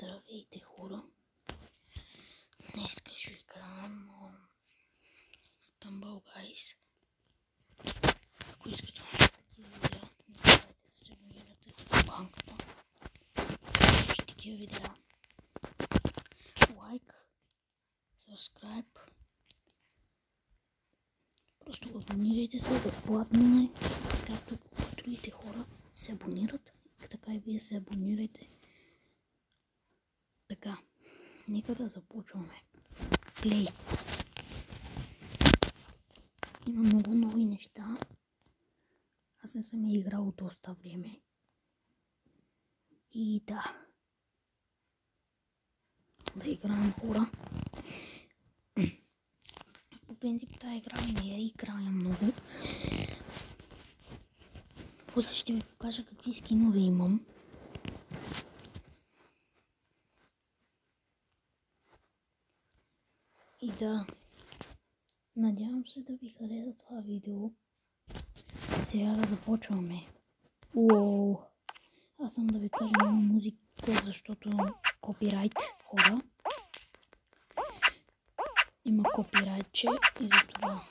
Здравейте, хора! Днес ще играем Stumble Guys. Ако искате такива видеа, не забравяйте да се абонирате в банката. Ще такива видеа. Лайк, subscribe. Просто абонирайте се, безплатно е. Както другите хора се абонират, така и вие се абонирайте. Така, нека да започваме. Плей! Има много нови неща. Аз не съм играл доста време. И да играем, хора. По принцип тази игра не я играя много. После ще ви покажа какви скинове имам. И да, надявам се да ви хареса това видео. Сега да започваме. Уоу! Аз съм да ви кажа, няма музика, защото копирайт, хора. Има копирайтче и затова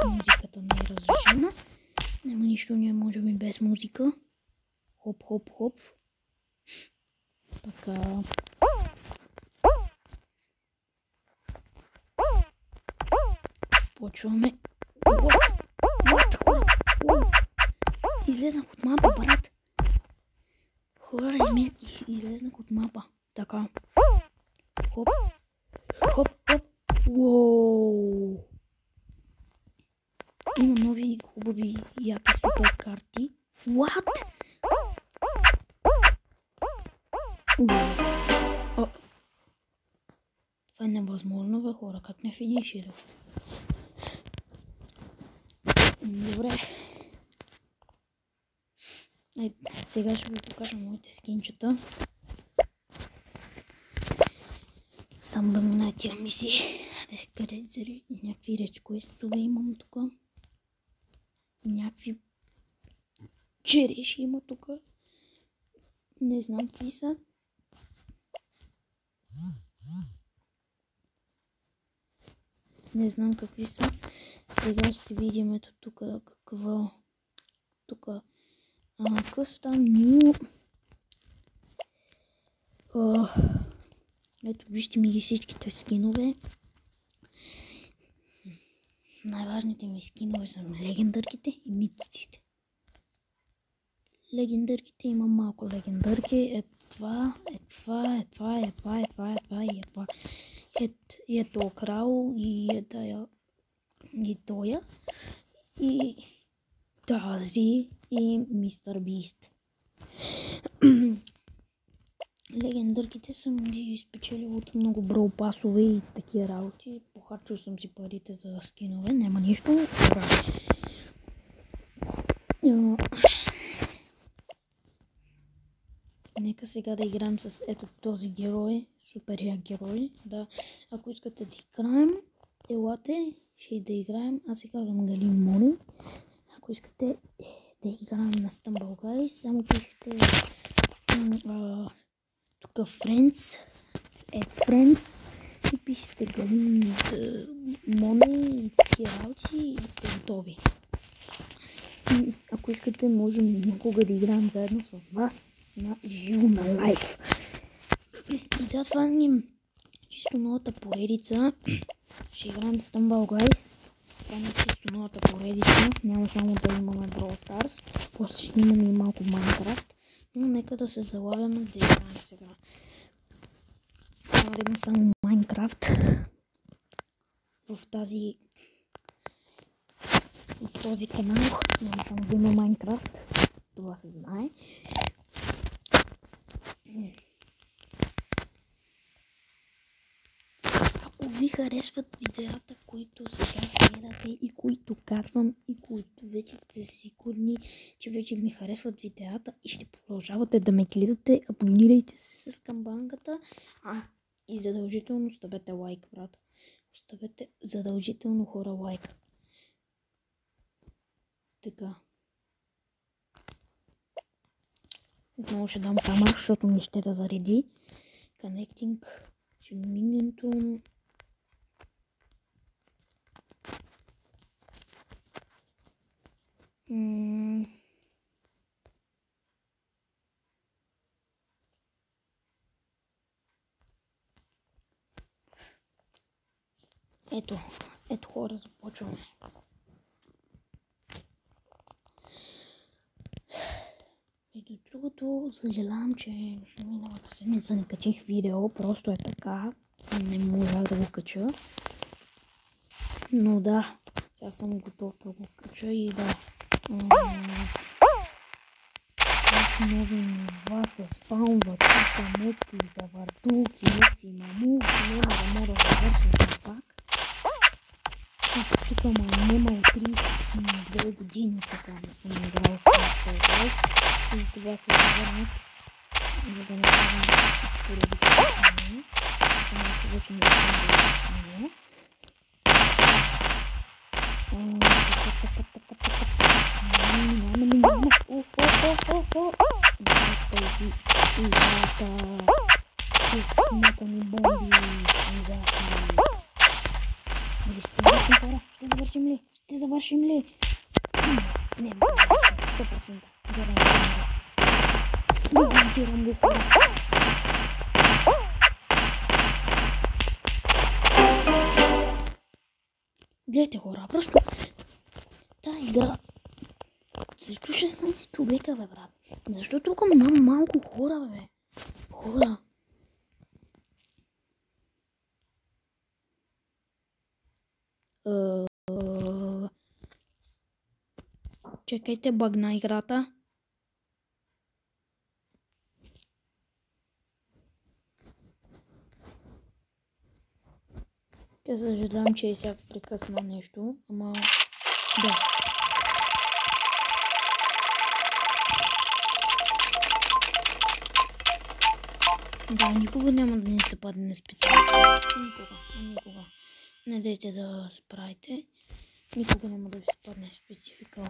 музиката не е разрешена. Няма нищо, ние можем и без музика. Хоп, хоп, хоп. Така. Почваме. What, хора? Излезнах от мапа, брат. Хора, излезнах от мапа. Така. Хоп. Хоп, хоп. Уоу. Има нови хубави яки супер карти. What? Това е невъзможно, бе, хора. Как не финишира? Добре. Сега ще ви покажа моите скинчета. Само да мина тия мисии. Къде някакви речквестове имам тук. Някакви череши има тук. Не знам какви са. Не знам какви са. Сега ще видим ето тук какво. Тук къстъм ню. Ето вижте ми ги всичките скинове. Най-важните ми скинове са легендарките и митиците. Легендарките имам малко легендарки. Това и ето крал и тоя и тази и мистер Бист. Легендарките съм ги спечелил от много броупасове и такива работи. Похарчил съм си парите за скинове, няма нищо. Нека сега да играем с ето този герой, супер як герой. Да, ако искате да играем, елате, ще да играем. Аз си казвам Галин Мони. Ако искате да играем на Stumble Guys, само пишете тук Friends, Friends и пишете Галин Мони и такива работи и сте готови. И ако искате, можем някога да играем заедно с вас на живо, на лайф. И да, това ми чисто новата поредица. Ще играем Stumble Guys. Това ми чисто новата поредица. Няма само да имаме Brawl Stars. После ще имаме и малко Minecraft. Но нека да се залавяме да играем сега. Няма да има само Minecraft в този канал. Няма само да има Minecraft. Това се знае. Ако ви харесват видеята, които сега гледате и които карвам и които вече сте сигурни, че вече ми харесват видеята и ще продължавате да ме гледате, абонирайте се с камбанката. И задължително оставете лайк, брат. Оставете задължително, хора, лайк. Така. Отново ще дам камък, защото ми ще да зареди. Connecting to Minion. Ето хора, започваме. И до другото, съжалявам, че миналата седмица не качих видео, просто е така. Не можах да го кача. Но да, сега съм готов да го кача и да. Нови нива се спаунват, тук метки, завъртулки, метки, мамулки, няма да мога да завършим все пак. Аз тук нямал 32 години, така не съм играл в това играл. И това се завърнах, за да не правим поредите с нея. Ако малко вече не съм да с нея. Няма. Играта. Смятани бомби. Ужасни. Или ще завършим, хора? Ще завършим ли? Не, 100%. Гарантирам го, хора. Гледайте, хора, просто тази игра. Защо 16 човека, бе, брат? Защо толкова малко хора, бе? Хора. Чекайте, бъгна играта. Те съжалявам, че сега прекъсна нещо, ама да. Да, никога няма да ни се падне спецификал. Никога. Не дайте да справите. Никога няма да ви се падне спецификал.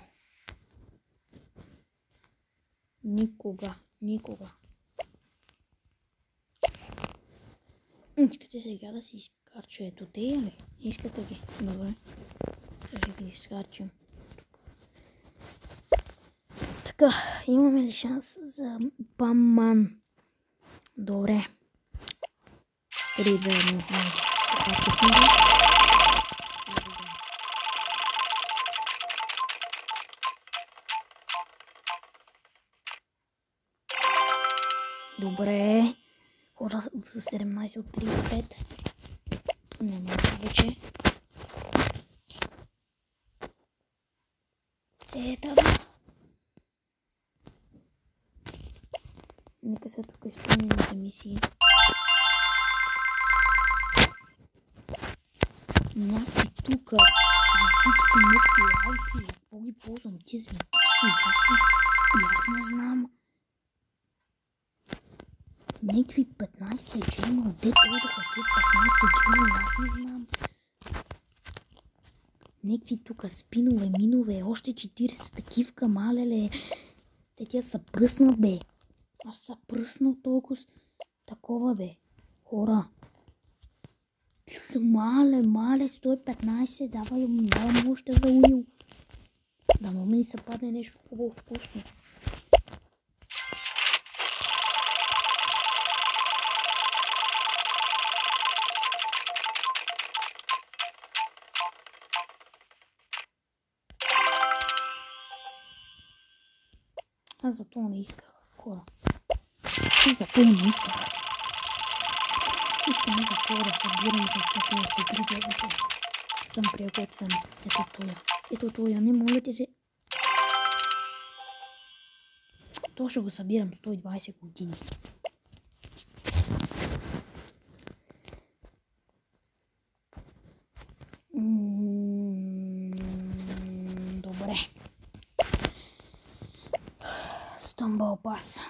Никога. Искате сега да си изкарча ето те, или? Искате ги? Добре. Ще ги изкарчим. Така, имаме ли шанс за Баман? Добре. 3, 2, 1. Добре. Хора за 17 от 35. Не може повече. Да. Нека сега тук изпълним мисии. Някакви тук звездички, мъкти, работи. Какво ги ползвам? Тия звездички, аз не знам. Някакви 15 джема, де дойдоха тия 15 джема, аз не знам. Някакви тук спинове, минове, още 40 такивка, малеле. Те тия са пръснат, бе. Аз са пръснал толкова такова, бе. Хора. Мале, 115, давай още за уил. Да, но ми се падне нещо хубаво вкусно. Аз зато не исках, хора. Искаме за това да събирам, защото се придълбата. Съм приготвен. Ето тоя. Не моля ти се. То ще го събирам 120 години. Добре. Стъмбъл пас.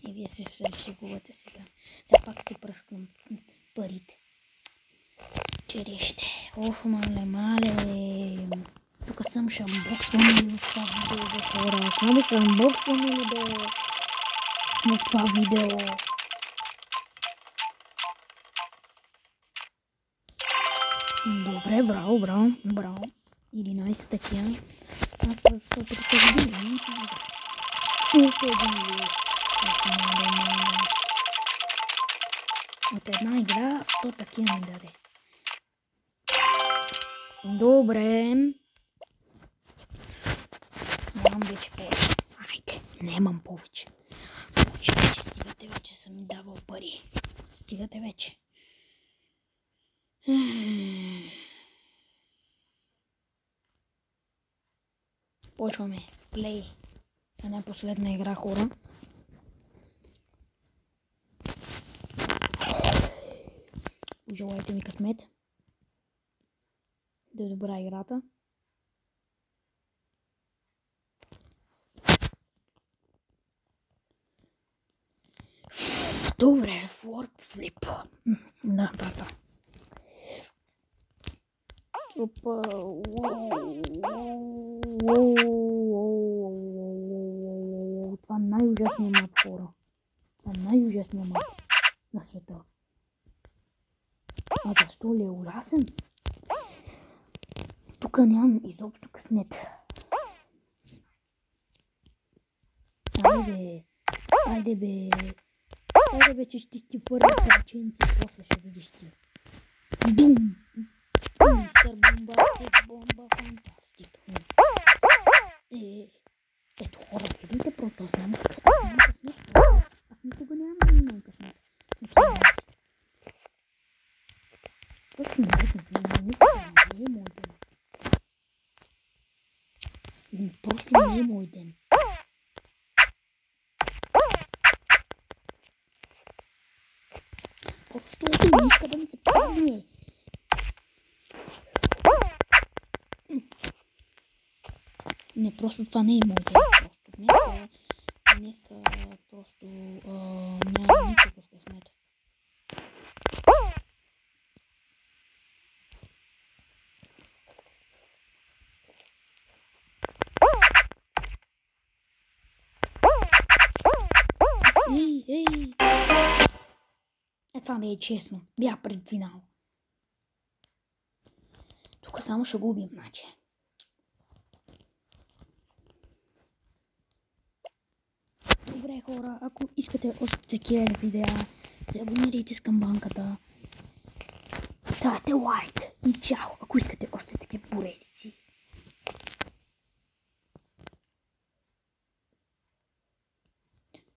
И вие се шегувате сега. Сега пак си пръскам парите. Череште. Мале. Тук съм ще анбоксвам ли в това видео, бе, хора. Само ще анбоксвам ли, бе, в това видео. Добре, браво. 11 такива. Аз с 150 години. Още един вид. От една игра 100 такива ми даде. Добре. Нямам вече повече. Айде, нямам повече. Стигате вече, съм ми давал пари. Стигате вече. Почваме. Плей. А не последна игра, хора. Пожелайте ми късмет. Да е добра играта. Добре, форк флип. Да. Опа. Това е най-ужасният мап, хора. Това е най-ужасният мап на света. А защо ли е ужасен? Тук нямам изобщо късмет. Айде бе, че ще ти фърля кръченци, после ще видиш ти. Бум! Мистер бомба, фантастик. Ето хора, гледайте просто, аз нямам късмет. Аз никога нямам късмет. Просто не е мой ден. Просто не е мой ден. Просто не иска да ми се падне. Не, просто това не е мой ден. Днеска просто няма никакъв късмет. Ей! Това не е честно. Бях пред финал. Тук само ще го убием, значи. Добре, хора, ако искате още такива видеа, се абонирайте с камбанката. Дайте лайк и чао, ако искате още такива поредици.